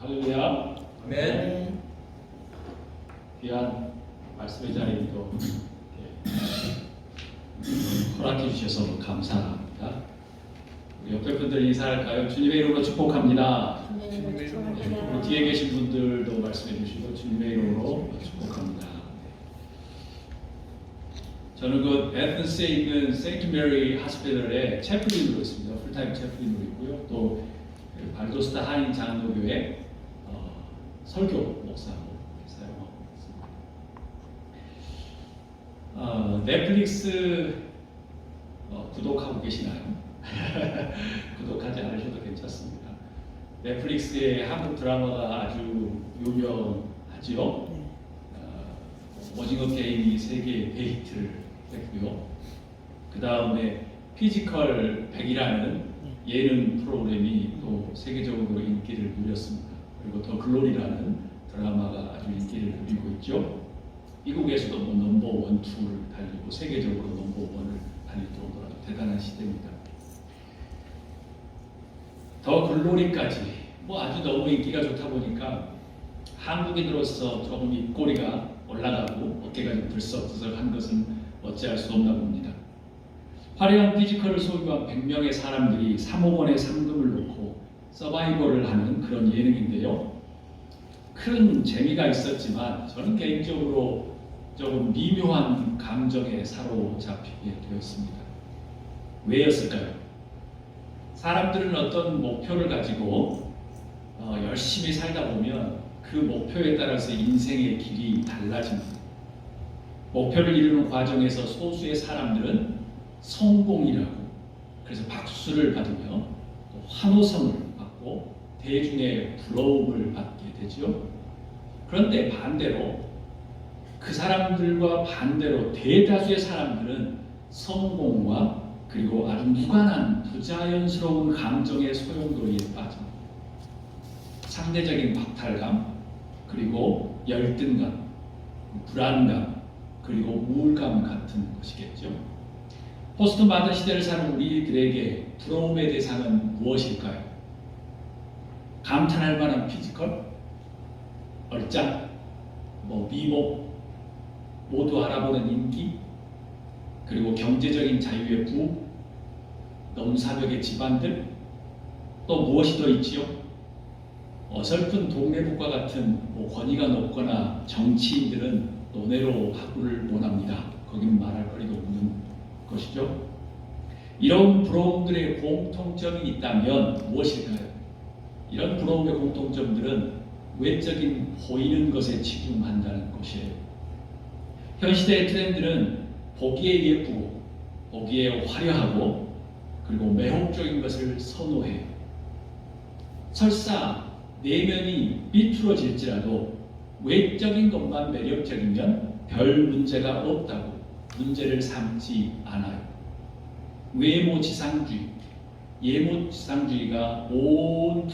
할렐루야. 아멘. 귀한 말씀의 자리에 또 허락해 주셔서 감사합니다. 우리 옆에 분들 인사할까요? 주님의 이름으로 축복합니다. 우리 뒤에 계신 분들도 말씀해 주시고 주님의 이름으로 축복합니다. 저는 그 에덴스에 있는 세인트 메리 하스피털에 채플린으로 있습니다. 풀타임 채플린으로 있고요. 또 발도스타 한인 장로교회 설교 목사로 사용하고 있습니다. 넷플릭스 구독하고 계시나요? 구독하지 않으셔도 괜찮습니다. 넷플릭스의 한국 드라마가 아주 유명하지요. 오징어 게임이 세계 베이트를 했고요. 그 다음에 피지컬 100이라는 예능 프로그램이 또 세계적으로 인기를 누렸습니다. 그리고 더 글로리라는 드라마가 아주 인기를 누리고 있죠. 미국에서도 뭐 넘버 1, 2를 달리고 세계적으로 넘버 1을 달릴 정도로 아주 대단한 시대입니다. 더 글로리까지 뭐 아주 너무 인기가 좋다 보니까 한국인으로서 조금 입꼬리가 올라가고 어깨가 좀 들썩들썩한 것은 어찌할 수 없나 봅니다. 화려한 피지컬을 소유한 100명의 사람들이 3억 원의 상금을 놓고 서바이벌을 하는 그런 예능인데요. 큰 재미가 있었지만 저는 개인적으로 조금 미묘한 감정에 사로잡히게 되었습니다. 왜였을까요? 사람들은 어떤 목표를 가지고 열심히 살다 보면 그 목표에 따라서 인생의 길이 달라집니다. 목표를 이루는 과정에서 소수의 사람들은 성공이라고 그래서 박수를 받으며 또 환호성을 받고 대중의 부러움을 받게 되죠. 그런데 반대로 그 사람들과 반대로 대다수의 사람들은 성공과 그리고 아주 무관한 부자연스러운 감정의 소용돌이에 빠집니다. 상대적인 박탈감, 그리고 열등감, 불안감, 그리고 우울감 같은 것이겠죠. 포스트 모던 시대를 사는 우리들에게 부러움의 대상은 무엇일까요? 감탄할 만한 피지컬, 얼짱, 미모, 모두 알아보는 인기, 그리고 경제적인 자유의 부흥, 넘사벽의 집안들, 또 무엇이 더 있지요? 어설픈 동네북과 같은 권위가 높거나 정치인들은 논외로 하구를 원합니다. 거기는 말할 거리가 없는 것이죠. 이런 부러움들의 공통점이 있다면 무엇일까요? 이런 부러움의 공통점들은 외적인 보이는 것에 집중한다는 것이에요. 현 시대의 트렌드는 보기에 예쁘고 보기에 화려하고 그리고 매혹적인 것을 선호해요. 설사 내면이 비뚤어질지라도 외적인 것만 매력적이면 별 문제가 없다고 문제를 삼지 않아요. 외모지상주의, 예모지상주의가 모든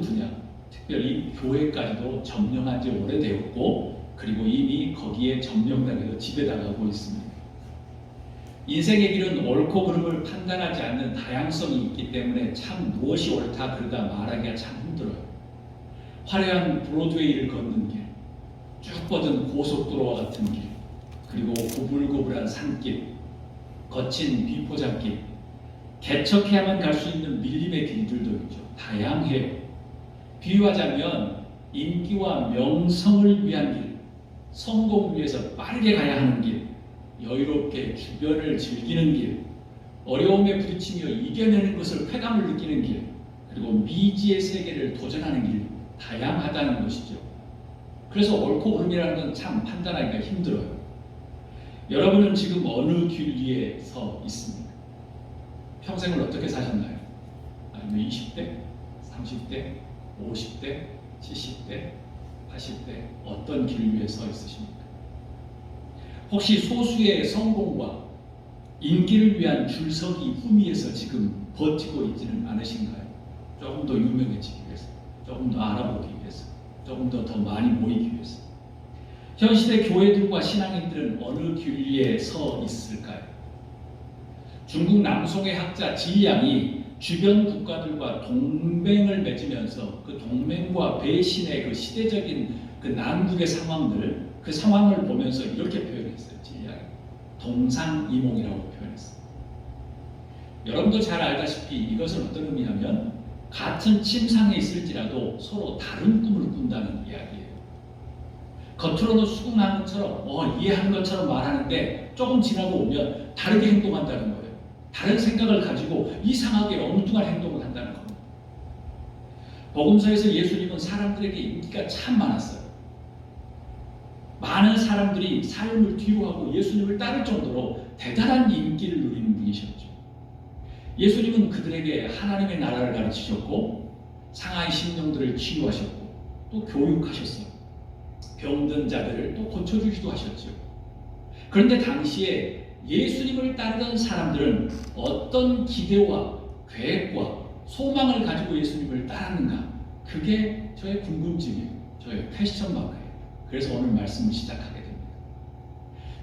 분야, 특별히 교회까지도 점령한 지 오래되었고 그리고 이미 거기에 점령당해서 지배당하고 있습니다. 인생의 길은 옳고 그름을 판단하지 않는 다양성이 있기 때문에 참 무엇이 옳다 그르다 말하기가 참 힘들어요. 화려한 브로드웨이를 걷는 길, 쭉 뻗은 고속도로와 같은 길, 그리고 고불고불한 산길, 거친 비포장길, 개척해야만 갈 수 있는 밀림의 길들도 있죠. 다양해요. 비유하자면 인기와 명성을 위한 길, 성공을 위해서 빠르게 가야 하는 길, 여유롭게 주변을 즐기는 길, 어려움에 부딪히며 이겨내는 것을 쾌감을 느끼는 길, 그리고 미지의 세계를 도전하는 길, 다양하다는 것이죠. 그래서 옳고 그름이라는 건 참 판단하기가 힘들어요. 여러분은 지금 어느 길 위에 서 있습니까? 평생을 어떻게 사셨나요? 아니면 20대, 30대, 50대, 70대, 80대 어떤 길 위에 서 있으십니까? 혹시 소수의 성공과 인기를 위한 줄서기 후미에서 지금 버티고 있지는 않으신가요? 조금 더 유명해지기 위해서, 조금 더 알아보기 위해서, 조금 더 많이 모이기 위해서. 현 시대 교회들과 신앙인들은 어느 길 위에 서 있을까요? 중국 남송의 학자 지양이 주변 국가들과 동맹을 맺으면서 그 동맹과 배신의 그 시대적인 그 난국의 상황들, 그 상황을 보면서 이렇게 표현했어요. 진리학이 동상이몽이라고 표현했어요. 여러분도 잘 알다시피 이것은 어떤 의미냐면 같은 침상에 있을지라도 서로 다른 꿈을 꾼다는 이야기예요. 겉으로는 수긍하는 것처럼 이해하는 것처럼 말하는데 조금 지나고 오면 다르게 행동한다는 거예요. 다른 생각을 가지고 이상하게 엉뚱한 행동을 한다는 겁니다. 복음서에서 예수님은 사람들에게 인기가 참 많았어요. 많은 사람들이 삶을 뒤로하고 예수님을 따를 정도로 대단한 인기를 누리는 분이셨죠. 예수님은 그들에게 하나님의 나라를 가르치셨고 상하의 심령들을 치유하셨고 또 교육하셨어요. 병든 자들을 또 고쳐주기도 하셨죠. 그런데 당시에 예수님을 따르던 사람들은 어떤 기대와 계획과 소망을 가지고 예수님을 따랐는가? 그게 저의 궁금증이에요. 저의 퀘스천 마크예요. 그래서 오늘 말씀을 시작하게 됩니다.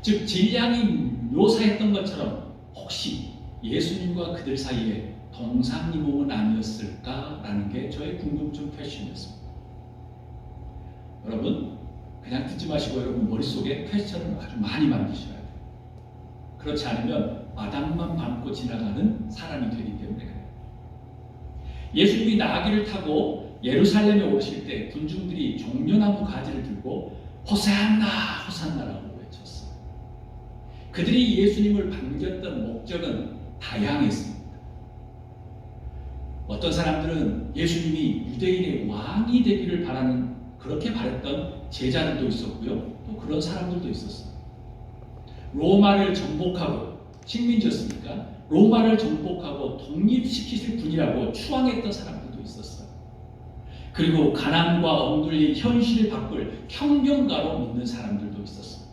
즉 진리학이 묘사했던 것처럼 혹시 예수님과 그들 사이에 동상이몽은 아니었을까라는 게 저의 궁금증 퀘스천이었습니다. 여러분 그냥 듣지 마시고 여러분 머릿속에 퀘스천을 아주 많이 만드셔야 돼요. 그렇지 않으면 마당만 밟고 지나가는 사람이 되기 때문에 그래요. 예수님이 나귀를 타고 예루살렘에 오실 때 군중들이 종려나무 가지를 들고 호산나 호산나라고 외쳤어요. 그들이 예수님을 반겼던 목적은 다양했습니다. 어떤 사람들은 예수님이 유대인의 왕이 되기를 바라는 그렇게 바랬던 제자들도 있었고요. 또 그런 사람들도 있었어요. 로마를 정복하고 식민지였으니까 로마를 정복하고 독립시키실 분이라고 추앙했던 사람들도 있었어요. 그리고 가난과 억눌린 현실을 바꿀 혁명가로 믿는 사람들도 있었어요.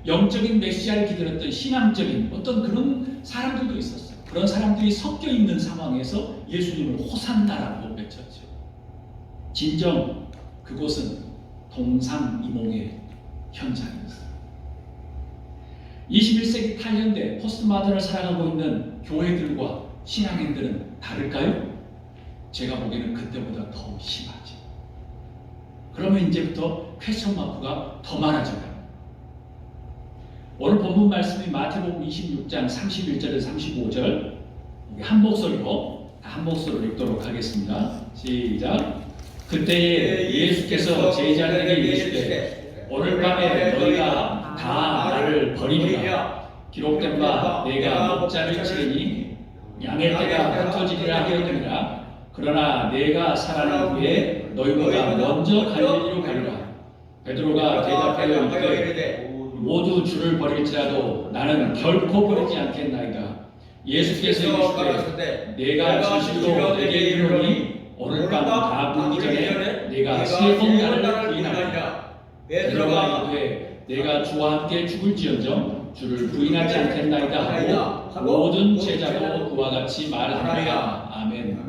영적인 메시아를 기다렸던 신앙적인 어떤 그런 사람들도 있었어요. 그런 사람들이 섞여 있는 상황에서 예수님을 호산나라고 외쳤죠. 진정 그곳은 동상이몽의 현장이었어요. 21세기 8년대 포스트 마더를 살아가고 있는 교회들과 신앙인들은 다를까요? 제가 보기에는 그때보다 더 심하죠. 그러면 이제부터 퀘스천 마크가 더 많아져요. 오늘 본문 말씀이 마태복음 26장 31절에서 35절 한 목소리로 읽도록 하겠습니다. 시작. 그때에 예수께서 제자들에게 이르시되 오늘 밤에 너희가 다 나를 버리리라. 기록된 바 내가 목자를 치르니 양의 떼가 흩어지리라 하였느니라. 그러나 내가 살아난 후에 너희보다 먼저 갈릴리로 가리라. 베드로가 대답하여 이르되 모두 주를 버릴지라도 나는 결코 버리지 않겠나이다. 예수께서 이르시되 내가 진실로 내게 이르노니 오늘 밤 다 묻기 전에 내가 세 번 나를 부인하리라. 베드로가 이르되 내가 주와 함께 죽을지언정 주를 부인하지 않겠나이다 하고 모든 제자도 그와 같이 말하니라. 아멘.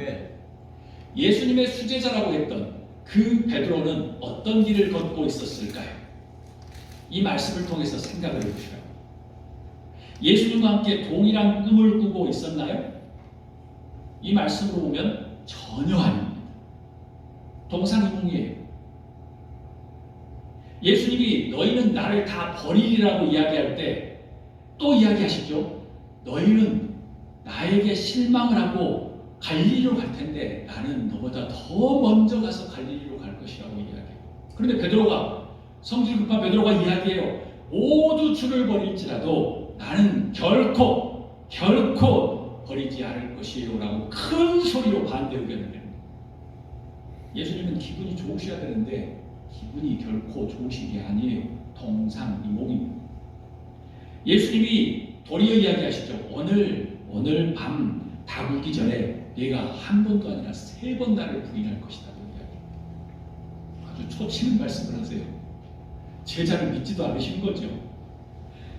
예수님의 수제자라고 했던 그 베드로는 어떤 길을 걷고 있었을까요? 이 말씀을 통해서 생각을 해보셔요. 예수님과 함께 동일한 꿈을 꾸고 있었나요? 이 말씀으로 보면 전혀 아닙니다. 동상이몽이에요. 예수님이 너희는 나를 다 버리리라고 이야기할 때 또 이야기하시죠. 너희는 나에게 실망을 하고 갈릴리로 갈 텐데 나는 너보다 더 먼저 가서 갈릴리로 갈 것이라고 이야기해요. 그런데 베드로가 성질 급한 베드로가 이야기해요. 모두 주를 버릴지라도 나는 결코 버리지 않을 것이에요 라고 큰 소리로 반대 의견을 냅니다. 예수님은 기분이 좋으셔야 되는데 기분이 결코 좋으신 게 아니에요. 동상이몽입니다. 예수님이 도리어 이야기하시죠. 오늘 밤 다 굴기 전에 내가 한 번도 아니라 세 번 나를 부인할 것이다. 아주 초치는 말씀을 하세요. 제자를 믿지도 않으신 거죠.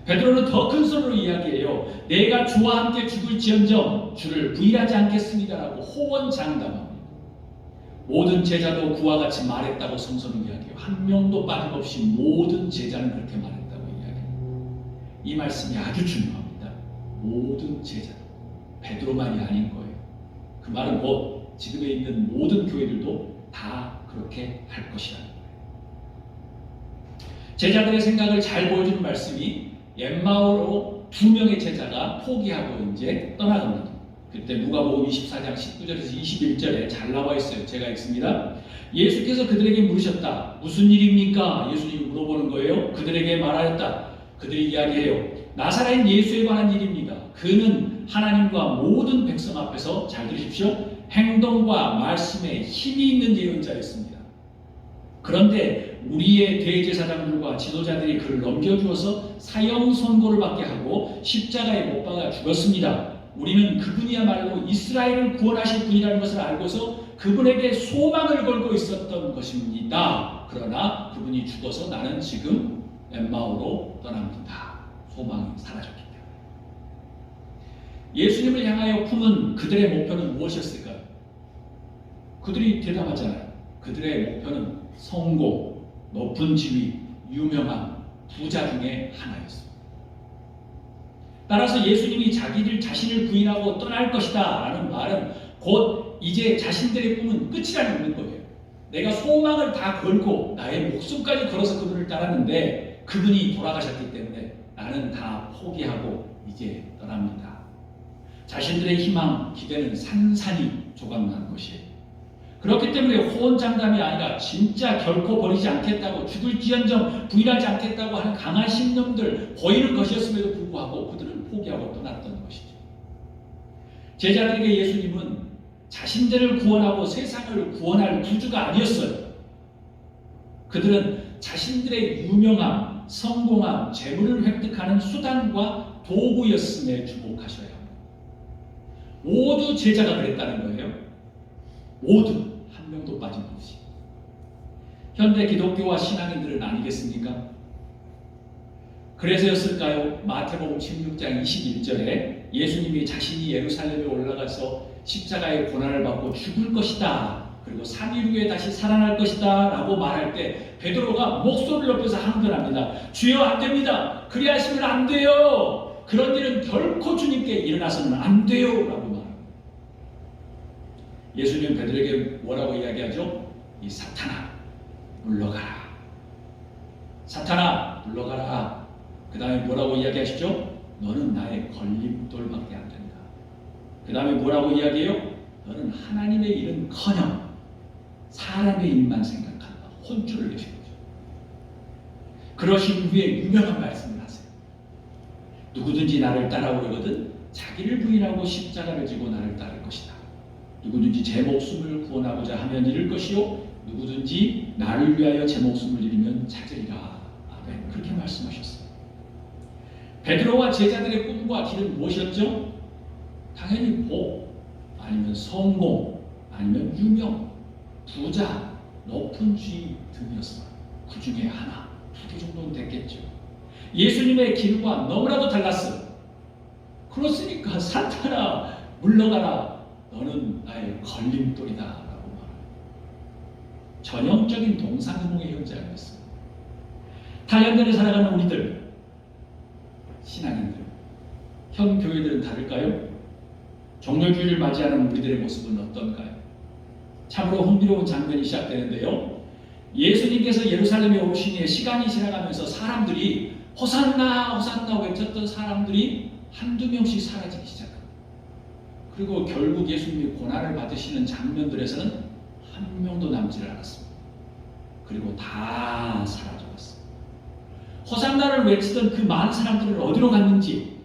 베드로는 더 큰 소리로 이야기해요. 내가 주와 함께 죽을지언정 주를 부인하지 않겠습니다라고 호언장담합니다. 모든 제자도 그와 같이 말했다고 성서는 이야기해요. 한 명도 빠짐없이 모든 제자는 그렇게 말했다고 이야기해요. 이 말씀이 아주 중요합니다. 모든 제자, 베드로만이 아닌 거예요. 그 말은 곧 지금에 있는 모든 교회들도 다 그렇게 할 것이다. 제자들의 생각을 잘 보여주는 말씀이 엠마오로 2명의 제자가 포기하고 이제 떠나갑니다. 그때 누가복음 24장 19절에서 21절에 잘 나와 있어요. 제가 읽습니다. 예수께서 그들에게 물으셨다. 무슨 일입니까? 예수님이 물어보는 거예요. 그들에게 말하였다. 그들이 이야기해요. 나사렛 예수에 관한 일입니다. 그는 하나님과 모든 백성 앞에서 잘 들으십시오. 행동과 말씀에 힘이 있는 예언자였습니다. 그런데 우리의 대제사장들과 지도자들이 그를 넘겨주어서 사형 선고를 받게 하고 십자가에 못 박아 죽었습니다. 우리는 그분이야말로 이스라엘을 구원하실 분이라는 것을 알고서 그분에게 소망을 걸고 있었던 것입니다. 그러나 그분이 죽어서 나는 지금 엠마오로 떠납니다. 소망이 사라졌기 때문에. 예수님을 향하여 품은 그들의 목표는 무엇이었을까요? 그들이 대답하잖아요. 그들의 목표는 성공, 높은 지위, 유명한 부자 중에 하나였습니다. 따라서 예수님이 자신을 부인하고 떠날 것이다 라는 말은 곧 이제 자신들의 꿈은 끝이라는 거예요. 내가 소망을 다 걸고 나의 목숨까지 걸어서 그분을 따랐는데 그분이 돌아가셨기 때문에 나는 다 포기하고 이제 떠납니다. 자신들의 희망, 기대는 산산이 조각난 것이에요. 그렇기 때문에 호언장담이 아니라 진짜 결코 버리지 않겠다고 죽을지언정 부인하지 않겠다고 하는 강한 신념들 보이는 것이었음에도 불구하고 그들은 포기하고 떠났던 것이죠. 제자들에게 예수님은 자신들을 구원하고 세상을 구원할 구주가 아니었어요. 그들은 자신들의 유명함, 성공함, 재물을 획득하는 수단과 도구였음에 주목하셔야 합니다. 모두 제자가 그랬다는 거예요. 모두 한 명도 빠짐없이. 현대 기독교와 신앙인들은 아니겠습니까? 그래서였을까요? 마태복음 16장 21절에 예수님이 자신이 예루살렘에 올라가서 십자가의 고난을 받고 죽을 것이다. 그리고 3일 후에 다시 살아날 것이다. 라고 말할 때 베드로가 목소리를 높여서 항변합니다. 주여 안 됩니다. 그리 하시면 안 돼요. 그런 일은 결코 주님께 일어나서는 안 돼요. 라고 말합니다. 예수님은 베드로에게 뭐라고 이야기하죠? 이 사탄아 물러가라. 사탄아 물러가라. 그 다음에 뭐라고 이야기하시죠? 너는 나의 걸림돌밖에 안 된다. 그 다음에 뭐라고 이야기해요? 너는 하나님의 일은커녕 사람의 일만 생각한다. 혼쭐을 내신 거죠. 그러신 후에 유명한 말씀을 하세요. 누구든지 나를 따라오려거든 자기를 부인하고 십자가를 지고 나를 따를 것이다. 누구든지 제 목숨을 구원하고자 하면 잃을 것이요 누구든지 나를 위하여 제 목숨을 잃으면 찾으리라. 아멘. 그렇게 말씀하셨어요. 베드로와 제자들의 꿈과 길은 무엇이었죠? 당연히 복, 아니면 성공, 아니면 유명, 부자, 높은 지위 등이었어요. 그 중에 하나, 2개 정도는 됐겠죠. 예수님의 길과 너무나도 달랐어요. 그렇으니까 사탄아 물러가라. 너는 나의 걸림돌이다 라고 말합니다. 전형적인 동상이몽의 현장이었습니다. 타연전에 살아가는 우리들, 신앙인들, 현 교회들은 다를까요? 종료주의를 맞이하는 우리들의 모습은 어떤가요? 참으로 흥미로운 장면이 시작되는데요. 예수님께서 예루살렘에 오신 후에 시간이 지나가면서 사람들이 호산나 호산나 외쳤던 사람들이 한두 명씩 사라지기 시작합니다. 그리고 결국 예수님이 고난을 받으시는 장면들에서는 한 명도 남지 않았습니다. 그리고 다 사라져갔습니다. 호산나를 외치던 그 많은 사람들은 어디로 갔는지,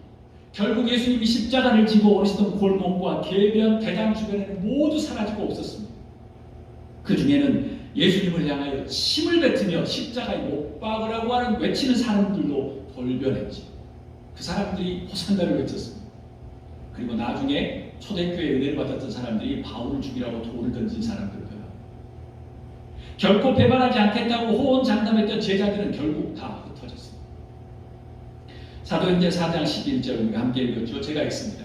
결국 예수님이 십자가를 지고 오르시던 골목과 궤변, 대장 주변에는 모두 사라지고 없었습니다. 그 중에는 예수님을 향하여 침을 뱉으며 십자가에 못 박으라고 하는 외치는 사람들도 돌변했지. 그 사람들이 호산나를 외쳤습니다. 그리고 나중에 초대교회 은혜를 받았던 사람들이 바울을 죽이라고 돌을 던진 사람들이고요. 결코 배반하지 않겠다고 호언장담했던 제자들은 결국 다 흩어졌습니다. 사도행전 4장 11절 우리가 함께 읽었죠. 제가 읽습니다.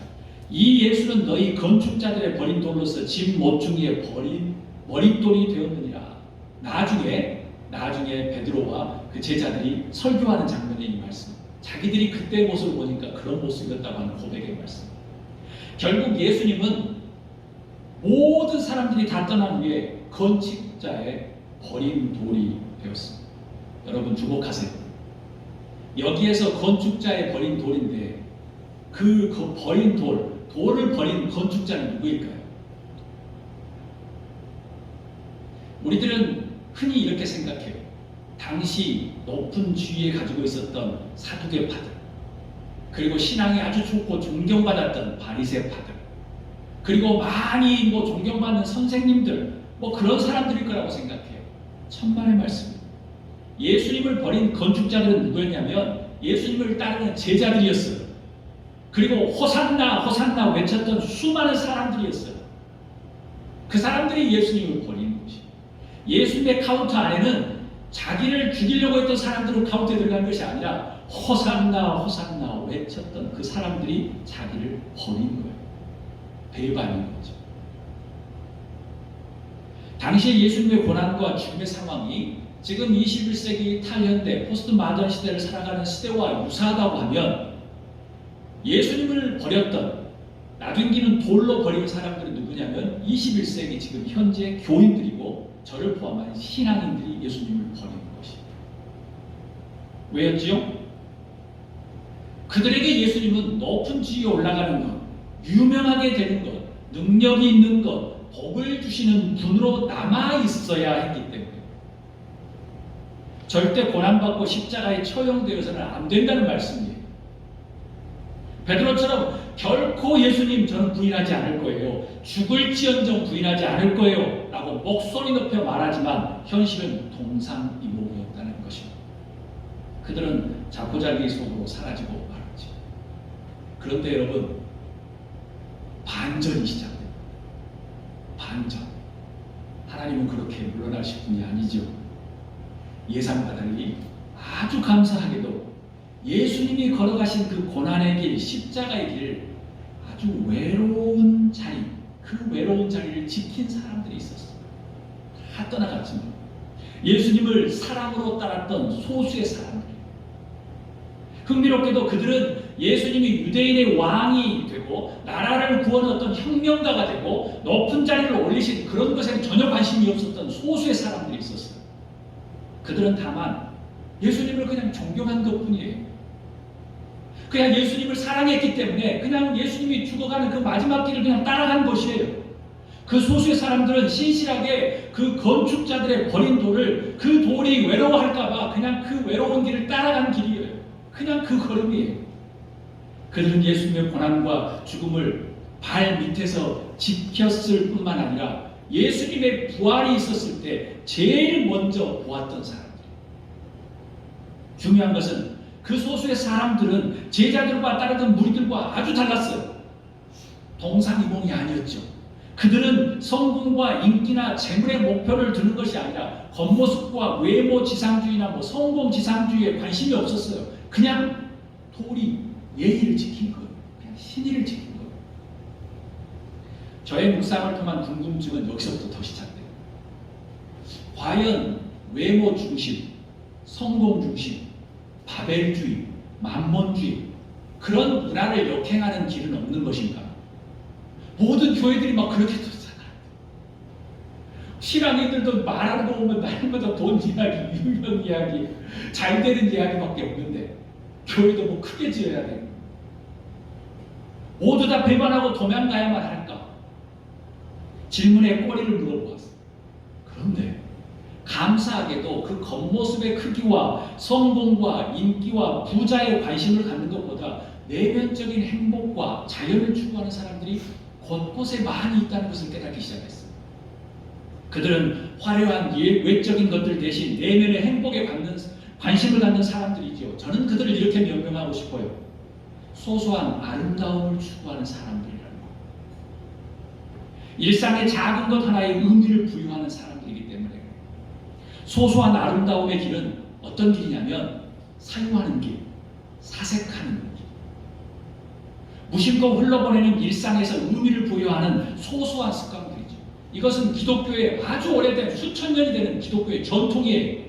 이 예수는 너희 건축자들의 버린 돌로서 집 모퉁이에 버린 머릿돌이 되었느니라. 나중에 베드로와 그 제자들이 설교하는 장면의 이 말씀. 자기들이 그때의 모습을 보니까 그런 모습이었다고 하는 고백의 말씀. 결국 예수님은 모든 사람들이 다 떠난 후에 건축자의 버린 돌이 되었습니다. 여러분 주목하세요. 여기에서 건축자의 버린 돌인데 그 버린 돌을 버린 건축자는 누구일까요? 우리들은 흔히 이렇게 생각해요. 당시 높은 지위에 가지고 있었던 사두개파들, 그리고 신앙이 아주 좋고 존경받았던 바리새파들, 그리고 많이 존경받는 선생님들, 그런 사람들일 거라고 생각해요. 천만의 말씀입니다. 예수님을 버린 건축자들은 누구였냐면 예수님을 따르는 제자들이었어요. 그리고 호산나 호산나 외쳤던 수많은 사람들이었어요. 그 사람들이 예수님을 버리는 것이에요. 예수님의 카운터 안에는 자기를 죽이려고 했던 사람들은 카운트에 들어간 것이 아니라 호산나 호산나 외쳤던 그 사람들이 자기를 버린 거예요. 배반인 거죠. 당시에 예수님의 고난과 죽음의 상황이 지금 21세기 탈현대 포스트 마던 시대를 살아가는 시대와 유사하다고 하면 예수님을 버렸던 나중기는 돌로 버린 사람들은 누구냐면 21세기 지금 현재 교인들이고 저를 포함한 신앙인들이 예수님을 버리는 것입니다. 왜였지요? 그들에게 예수님은 높은 지위에 올라가는 것, 유명하게 되는 것, 능력이 있는 것, 복을 주시는 분으로 남아 있어야 했기 때문에 절대 고난받고 십자가에 처형되어서는 안 된다는 말씀이에요. 베드로처럼 결코 예수님 저는 부인하지 않을 거예요. 죽을지언정 부인하지 않을 거예요. 라고 목소리 높여 말하지만 현실은 동상이몽이었다는 것입니다. 그들은 자포자기 속으로 사라지고 말았죠. 그런데 여러분, 반전이 시작됩니다. 반전. 하나님은 그렇게 물러나실 분이 아니죠. 예상바다니 아주 감사하게도 예수님이 걸어가신 그 고난의 길, 십자가의 길, 아주 외로운 자리, 그 외로운 자리를 지킨 사람들이 있었어요. 다 떠나갔지만 예수님을 사랑으로 따랐던 소수의 사람들. 흥미롭게도 그들은 예수님이 유대인의 왕이 되고 나라를 구하는 어떤 혁명가가 되고 높은 자리를 올리신 그런 것에 전혀 관심이 없었던 소수의 사람들이 있었어요. 그들은 다만 예수님을 그냥 존경한 것뿐이에요. 그냥 예수님을 사랑했기 때문에 그냥 예수님이 죽어가는 그 마지막 길을 그냥 따라간 것이에요. 그 소수의 사람들은 신실하게 그 건축자들의 버린 돌을, 그 돌이 외로워할까봐 그냥 그 외로운 길을 따라간 길이에요. 그냥 그 걸음이에요. 그들은 예수님의 고난과 죽음을 발 밑에서 지켰을 뿐만 아니라 예수님의 부활이 있었을 때 제일 먼저 보았던 사람들. 중요한 것은 그 소수의 사람들은 제자들과 따르던 무리들과 아주 달랐어요. 동상이몽이 아니었죠. 그들은 성공과 인기나 재물의 목표를 두는 것이 아니라 겉모습과 외모 지상주의나 성공 지상주의에 관심이 없었어요. 그냥 도리, 예의를 지킨 거예요. 그냥 신의를 지킨 거예요. 저의 묵상을 통한 궁금증은 여기서부터 더 시작돼요. 과연 외모 중심, 성공 중심, 바벨주의, 만몬주의, 그런 문화를 역행하는 길은 없는 것인가? 모든 교회들이 막 그렇게 줬잖아. 신앙인들도 말하는 거 보면 날마다 돈 이야기, 유명 이야기, 잘 되는 이야기밖에 없는데 교회도 크게 지어야 돼. 모두 다 배반하고 도망가야만 할까? 질문에 꼬리를 물어보았어. 그런데 감사하게도 그 겉모습의 크기와 성공과 인기와 부자에 관심을 갖는 것보다 내면적인 행복과 자연을 추구하는 사람들이 곳곳에 많이 있다는 것을 깨닫기 시작했어요. 그들은 화려한 외적인 것들 대신 내면의 행복에 관심을 갖는 사람들이죠. 저는 그들을 이렇게 명명하고 싶어요. 소소한 아름다움을 추구하는 사람들이라는 것. 일상의 작은 것 하나에 의미를 부여하는 사람들이기 때문에 소소한 아름다움의 길은 어떤 길이냐면 사유하는 길, 사색하는 길. 무심코 흘러보내는 일상에서 의미를 부여하는 소소한 습관들이죠. 이것은 기독교의 아주 오래된 수천 년이 되는 기독교의 전통이에요.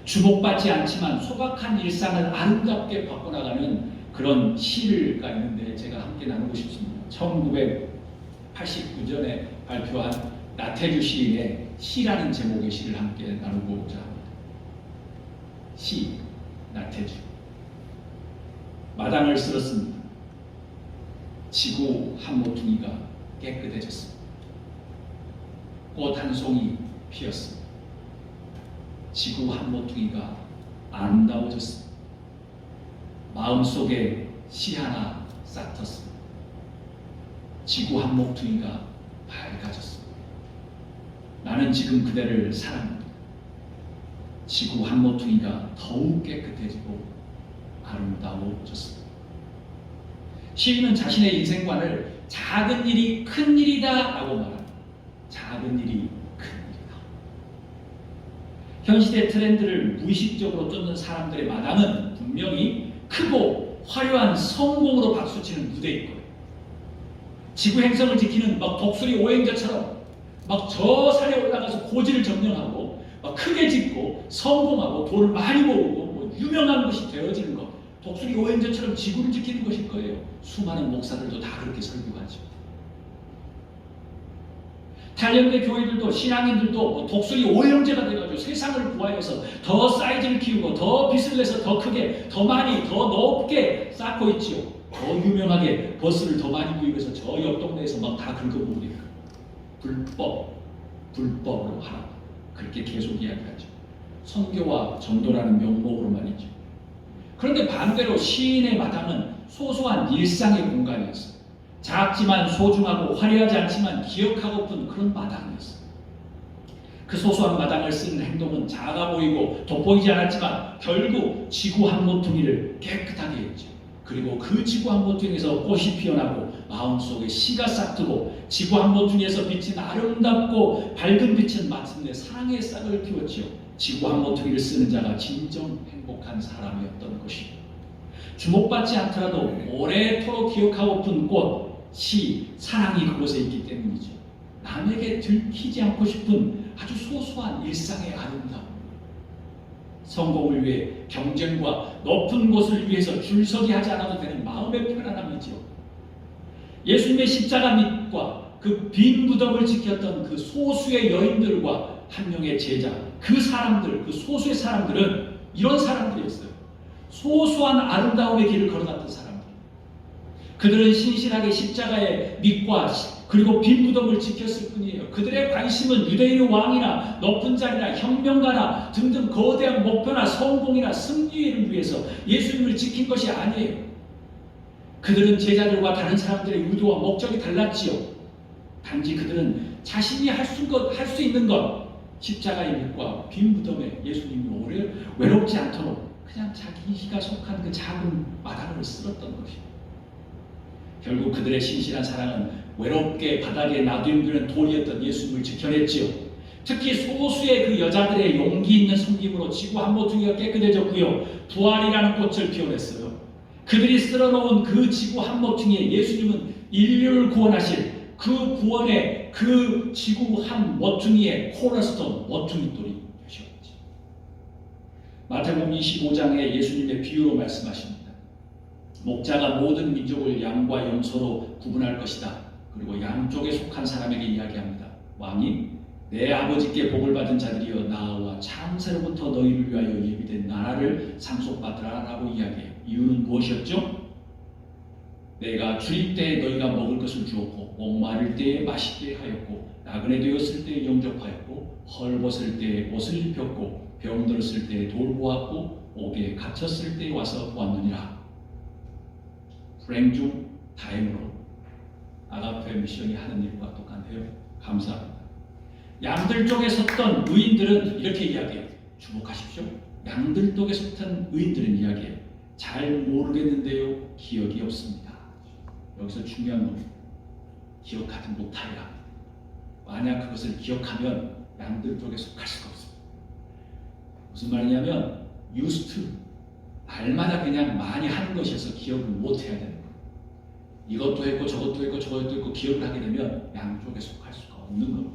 주목받지 않지만 소박한 일상을 아름답게 바꿔나가는 그런 시가 있는데 제가 함께 나누고 싶습니다. 89년에 발표한 나태주 시인의 시라는 제목의 시를 함께 나누고자 합니다. 시, 나태주. 마당을 쓸었습니다. 지구 한 모퉁이가 깨끗해졌습니다. 꽃 한 송이 피었습니다. 지구 한 모퉁이가 아름다워졌습니다. 마음속에 시 하나 싹 텄습니다. 지구 한 모퉁이가 밝아졌습니다. 나는 지금 그대를 사랑합니다. 지구 한 모퉁이가 더욱 깨끗해지고 아름다워졌습니다. 시인은 자신의 인생관을 작은 일이 큰 일이다 라고 말합니다. 작은 일이 큰 일이다. 현 시대 트렌드를 무의식적으로 쫓는 사람들의 마당은 분명히 크고 화려한 성공으로 박수치는 무대일 거예요. 지구 행성을 지키는 막 독수리 오행자처럼 막 저 산에 올라가서 고지를 점령하고 막 크게 짓고 성공하고 돈을 많이 모으고 뭐 유명한 것이 되어지는 것, 독수리 오행자처럼 지구를 지키는 것일 거예요. 수많은 목사들도 다 그렇게 설교하죠. 단련대 교회들도 신앙인들도 뭐 독수리 오형제가 돼가지고 세상을 구하여서 더 사이즈를 키우고 더 빚을 내서 더 크게 더 많이 더 높게 쌓고 있지요. 더 유명하게 버스를 더 많이 구입해서 저 옆 동네에서 막 다 긁어보니까 불법으로 하라 그렇게 계속 이야기하죠. 선교와 전도라는 명목으로 말이죠. 그런데 반대로 시인의 마당은 소소한 일상의 공간이었어요. 작지만 소중하고 화려하지 않지만 기억하고픈 그런 마당이었어요. 그 소소한 마당을 쓰는 행동은 작아 보이고 돋보이지 않았지만 결국 지구 한 모퉁이를 깨끗하게 했죠. 그리고 그 지구 한 모퉁이에서 꽃이 피어나고 마음속에 씨가 싹트고 지구 한 모퉁이에서 비친 아름답고 밝은 빛은 마침내 사랑의 싹을 틔웠지요. 지구 한 모퉁이를 쓰는 자가 진정 행복한 사람이었던 것이죠. 주목받지 않더라도 오래도록 기억하고픈 꽃, 시, 사랑이 그곳에 있기 때문이죠. 남에게 들키지 않고 싶은 아주 소소한 일상의 아름다움. 성공을 위해 경쟁과 높은 곳을 위해서 줄서기 하지 않아도 되는 마음의 편안함이죠. 예수님의 십자가 밑과 그 빈 무덤을 지켰던 그 소수의 여인들과 한 명의 제자, 그 사람들, 그 소수의 사람들은 이런 사람들이었어요. 소소한 아름다움의 길을 걸어갔던 사람들. 그들은 신실하게 십자가의 밑과 그리고 빈 무덤을 지켰을 뿐이에요. 그들의 관심은 유대인의 왕이나 높은 자리나 혁명가나 등등 거대한 목표나 성공이나 승리를 위해서 예수님을 지킨 것이 아니에요. 그들은 제자들과 다른 사람들의 의도와 목적이 달랐지요. 단지 그들은 자신이 할 수 있는 것, 십자가의 밑과 빈 무덤에 예수님이 오래 외롭지 않도록 그냥 자기가 속한 그 작은 마당을 쓸었던 것이에요. 결국 그들의 신실한 사랑은 외롭게 바닥에 놔두는 돌이었던 예수님을 지켜냈지요. 특히 소수의 그 여자들의 용기 있는 섬김으로 지구 한 모퉁이가 깨끗해졌고요. 부활이라는 꽃을 피워냈어요. 그들이 쓸어놓은 그 지구 한 모퉁이에 예수님은 인류를 구원하실 그 구원의 그 지구 한 모퉁이의 코러스톤 모퉁이돌이 되셨지. 마태복음 25장에 예수님의 비유로 말씀하십니다. 목자가 모든 민족을 양과 염소로 구분할 것이다. 그리고 양쪽에 속한 사람에게 이야기합니다. 왕이 내 아버지께 복을 받은 자들이여 나와 창세로부터 너희를 위하여 예비된 나라를 상속받으라 라고 이야기해요. 이유는 무엇이었죠? 내가 주일 때에 너희가 먹을 것을 주었고 목마를 때에 마시게 하였고 나그네 되었을 때에 영접하였고 헐벗을 때에 옷을 입혔고 병들었을 때에 돌보았고 옥에 갇혔을 때에 와서 보았느니라. 불행 중 다행으로 아가페 미션이 하는 일과 똑같네요. 감사합니다. 양들 쪽에 섰던 의인들은 이렇게 이야기해요. 주목하십시오. 양들 쪽에 섰던 의인들은 이야기해요. 잘 모르겠는데요. 기억이 없습니다. 여기서 중요한 건 기억하지 못하리라. 만약 그것을 기억하면 양들 쪽에 속할 수가 없습니다. 무슨 말이냐면 used to 날마다 그냥 많이 하는 것이어서 기억을 못해야 되는 거예요. 이것도 했고 저것도 했고 저것도 했고 기억을 하게 되면 양쪽에 속할 수가 없는 겁니다.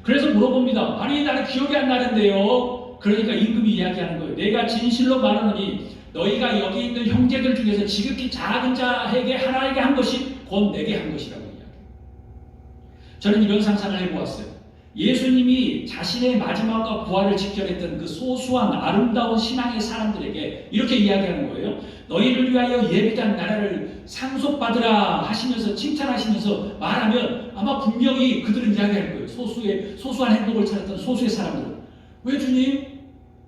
그래서 물어봅니다. 아니 나는 기억이 안 나는데요. 그러니까 임금이 이야기하는 거예요. 내가 진실로 말하노니 너희가 여기 있는 형제들 중에서 지극히 작은 자에게 하나에게 한 것이 곧 내게 한 것이라고 이야기해요. 저는 이런 상상을 해보았어요. 예수님이 자신의 마지막과 부활을 직결했던 그 소수한 아름다운 신앙의 사람들에게 이렇게 이야기하는 거예요. 너희를 위하여 예비된 나라를 상속받으라 하시면서 칭찬하시면서 말하면 아마 분명히 그들은 이야기할 거예요. 소수한 행복을 찾았던 소수의 사람들은. 왜 주님?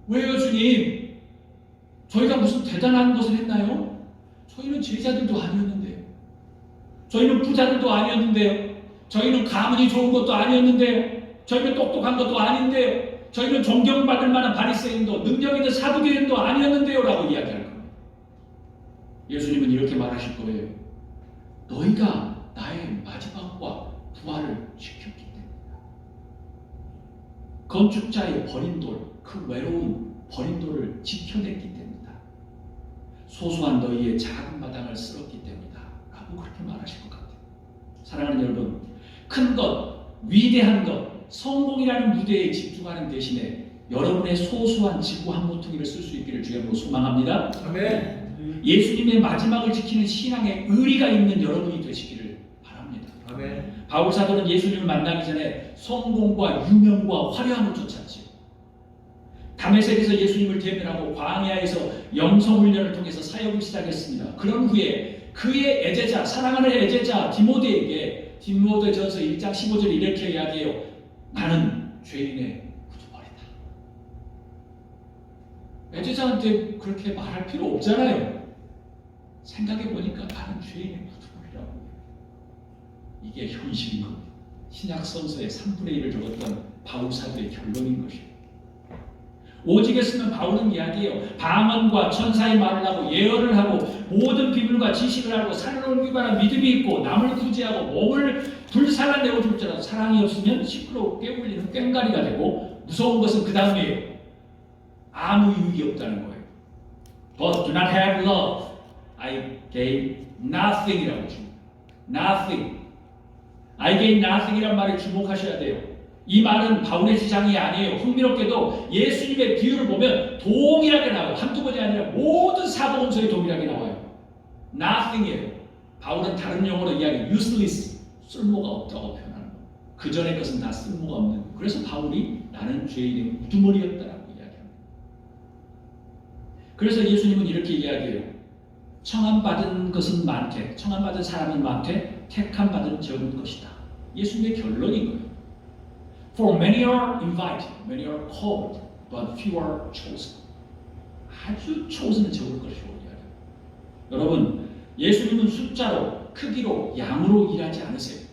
왜요 주님? 저희가 무슨 대단한 것을 했나요? 저희는 제자들도 아니었는데요. 저희는 부자들도 아니었는데요. 저희는 가문이 좋은 것도 아니었는데요. 저희는 똑똑한 것도 아닌데요. 저희는 존경받을 만한 바리새인도 능력 있는 사두개인도 아니었는데요 라고 이야기할 거예요. 예수님은 이렇게 말하실 거예요. 너희가 나의 마지막과 부활을 지켰기 때문이다. 건축자의 버린 돌, 그 외로운 버린 돌을 지켜냈기 때문이다. 소소한 너희의 작은 마당을 쓸었기 때문이다 라고 그렇게 말하실 것 같아요. 사랑하는 여러분, 큰 것, 위대한 것, 성공이라는 무대에 집중하는 대신에 여러분의 소소한 지구 한 모퉁이를 쓸 수 있기를 주님으로 소망합니다. 아멘. 예수님의 마지막을 지키는 신앙의 의리가 있는 여러분이 되시기를 바랍니다. 아멘. 바울 사도는 예수님을 만나기 전에 성공과 유명과 화려함을 쫓았지요. 다메섹에서 예수님을 대면하고 광야에서 영성훈련을 통해서 사역을 시작했습니다. 그런 후에 그의 애제자, 사랑하는 애제자 디모데에게 디모데전서 1장 15절에 이렇게 이야기해요. 나는 죄인의 구두머리다. 애제자한테 그렇게 말할 필요 없잖아요. 생각해보니까 나는 죄인의 구두머리라고. 이게 현실인 겁니다. 신약 성서의 3분의 1을 적었던 바울 사도의 결론인 것이에요. 오직했으면 바울은 이야기해요. 방언과 천사의 말을 하고 예언을 하고 모든 비밀과 지식을 하고 산을 옮기바라 믿음이 있고 남을 구제하고 몸을 불살라내어 줄지라도 사랑이 없으면 시끄럽게 울리는 꽹가리가 되고 무서운 것은 그 다음이에요. 아무 유익이 없다는 거예요. But do not have love. I gain nothing이라고 줍니다. Nothing. I gain nothing이란 말에 주목하셔야 돼요. 이 말은 바울의 주장이 아니에요. 흥미롭게도 예수님의 비유를 보면 동일하게 나와요. 한두 번이 아니라 모든 사복음서에 동일하게 나와요. nothing이에요. 바울은 다른 용어로 이야기 useless, 쓸모가 없다고 표현하는 거예요. 그 전의 것은 다 쓸모가 없는 거예요. 그래서 바울이 나는 죄인의 우두머리였다라고 이야기합니다. 그래서 예수님은 이렇게 이야기해요. 청함받은 것은 많되, 청함받은 사람은 많되 택함 받은 적은 것이다. 예수님의 결론인 거예요. For many are invited, many are called, but few are chosen. 아주 chosen은 적을 것이라고 이야기합니다. 여러분, 예수님은 숫자로, 크기로, 양으로 일하지 않으세요.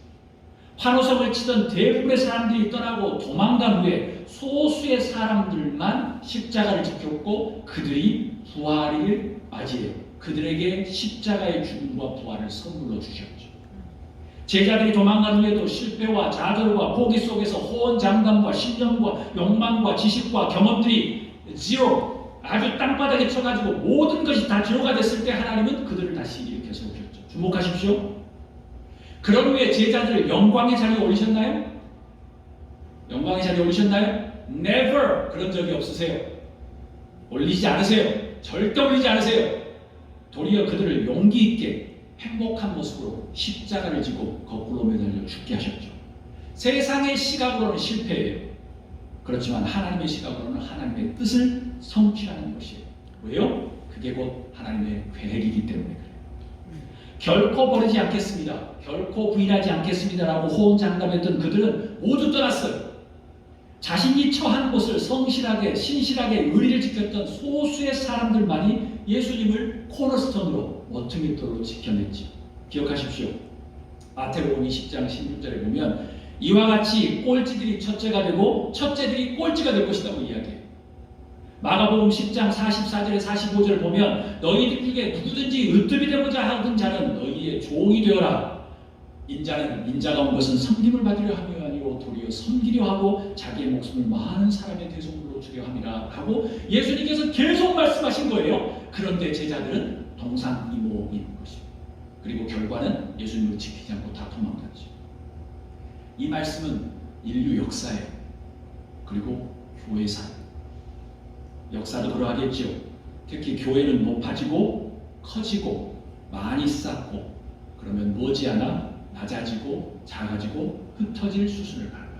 환호성을 치던 대부분의 사람들이 떠나고 도망간 후에 소수의 사람들만 십자가를 지켰고 그들이 부활을 맞이해요. 그들에게 십자가의 죽음과 부활을 선물로 주셨죠. 제자들이 도망간 후에도 실패와 좌절과 포기 속에서 호언장담과 신념과 욕망과 지식과 경험들이 제로, 아주 땅바닥에 쳐가지고 모든 것이 다 제로가 됐을 때 하나님은 그들을 다시 일으켜 세우셨죠. 주목하십시오. 그런 후에 제자들을 영광의 자리에 올리셨나요? 영광의 자리에 올리셨나요? Never 그런 적이 없으세요. 올리지 않으세요. 절대 올리지 않으세요. 도리어 그들을 용기 있게 행복한 모습으로 십자가를 지고 거꾸로 매달려 죽게 하셨죠. 세상의 시각으로는 실패예요. 그렇지만 하나님의 시각으로는 하나님의 뜻을 성취하는 것이에요. 왜요? 그게 곧 하나님의 계획이기 때문에 그래요. 결코 버리지 않겠습니다. 결코 부인하지 않겠습니다라고 호언장담했던 그들은 모두 떠났어요. 자신이 처한 곳을 성실하게 신실하게 의리를 지켰던 소수의 사람들만이 예수님을 코너스톤으로 모퉁이돌로 지켜냈지. 기억하십시오. 마태복음 20장 16절에 보면 이와 같이 꼴찌들이 첫째가 되고 첫째들이 꼴찌가 될 것이라고 이야기해요. 마가복음 10장 44절에 45절을 보면 너희들 중에 누구든지 으뜸이 되고자 하는 자는 너희의 종이 되어라. 인자가 온 것은 섬김을 받으려 함이 아니고 도리어 섬기려 하고 자기의 목숨을 많은 사람의 대속물로 주려 함이라 하고 예수님께서 계속 말씀하신 거예요. 그런데 제자들은 동상이몽인 것입니다. 그리고 결과는 예수님을 지키지 않고 다 도망갔죠. 이 말씀은 인류 역사예요. 그리고 교회사 역사도 그러하겠죠. 특히 교회는 높아지고 커지고 많이 쌓고 그러면 머지않아 낮아지고 작아지고 흩어질 수순을 밟아가요.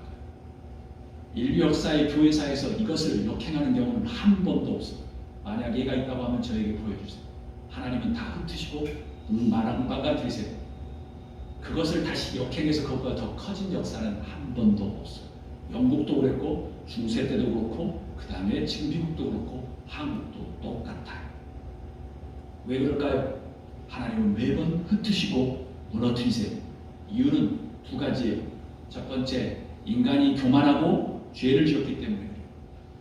인류 역사의 교회사에서 이것을 역행하는 경우는 한 번도 없어요. 만약 얘가 있다고 하면 저에게 보여주세요. 하나님은 다 흩으시고 망가뜨리세요. 그것을 다시 역행해서 그것보다 더 커진 역사는 한 번도 없어요. 영국도 그랬고 중세 때도 그렇고 그 다음에 지금 미국도 그렇고 한국도 똑같아요. 왜 그럴까요? 하나님은 매번 흩으시고 무너뜨리세요. 이유는 두 가지예요. 첫 번째, 인간이 교만하고 죄를 지었기 때문에.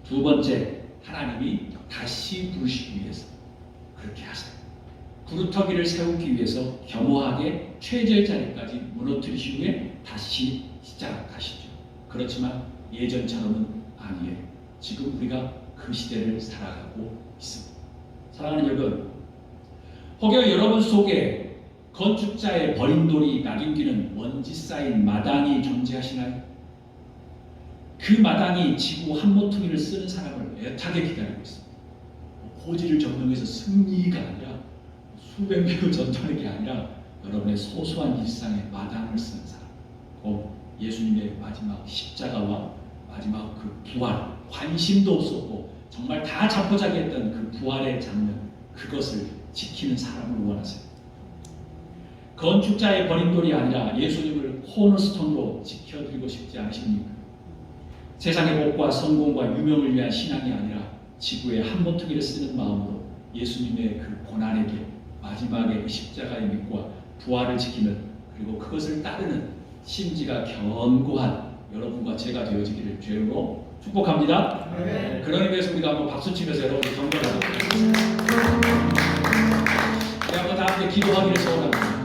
두 번째, 하나님이 다시 부르시기 위해서 그렇게 하세요. 구루터기를 세우기 위해서 겸허하게 최저의 자리까지 무너뜨리신 후에 다시 시작하시죠. 그렇지만 예전처럼은 아니에요. 지금 우리가 그 시대를 살아가고 있습니다. 사랑하는 여러분, 혹여 여러분 속에 건축자의 버린 돌이 낙인기는 먼지 쌓인 마당이 존재하시나요? 그 마당이 지구 한 모퉁이를 쓰는 사람을 애타게 기다리고 있습니다. 고지를 점령해서 승리가 아니라 수백 명을 전투하는 게 아니라 여러분의 소소한 일상의 마당을 쓰는 사람, 곧 예수님의 마지막 십자가와 마지막 그 부활, 관심도 없었고 정말 다 자포자기했던 그 부활의 장면, 그것을 지키는 사람을 원하세요. 건축자의 버린 돌이 아니라 예수님을 코너스톤으로 지켜드리고 싶지 않으십니까? 세상의 복과 성공과 유명을 위한 신앙이 아니라 지구의 한 모퉁이를 쓰는 마음으로 예수님의 그 고난의 길, 마지막의 십자가의 빛과 부활을 지키는, 그리고 그것을 따르는 심지가 견고한 여러분과 제가 되어지기를 주님으로 축복합니다. 네. 그런 의미에서 우리가 한번 박수 치면서 여러분을 격려하도록 하겠습니다. 우리 한번 다 함께 기도하기를 소원합니다.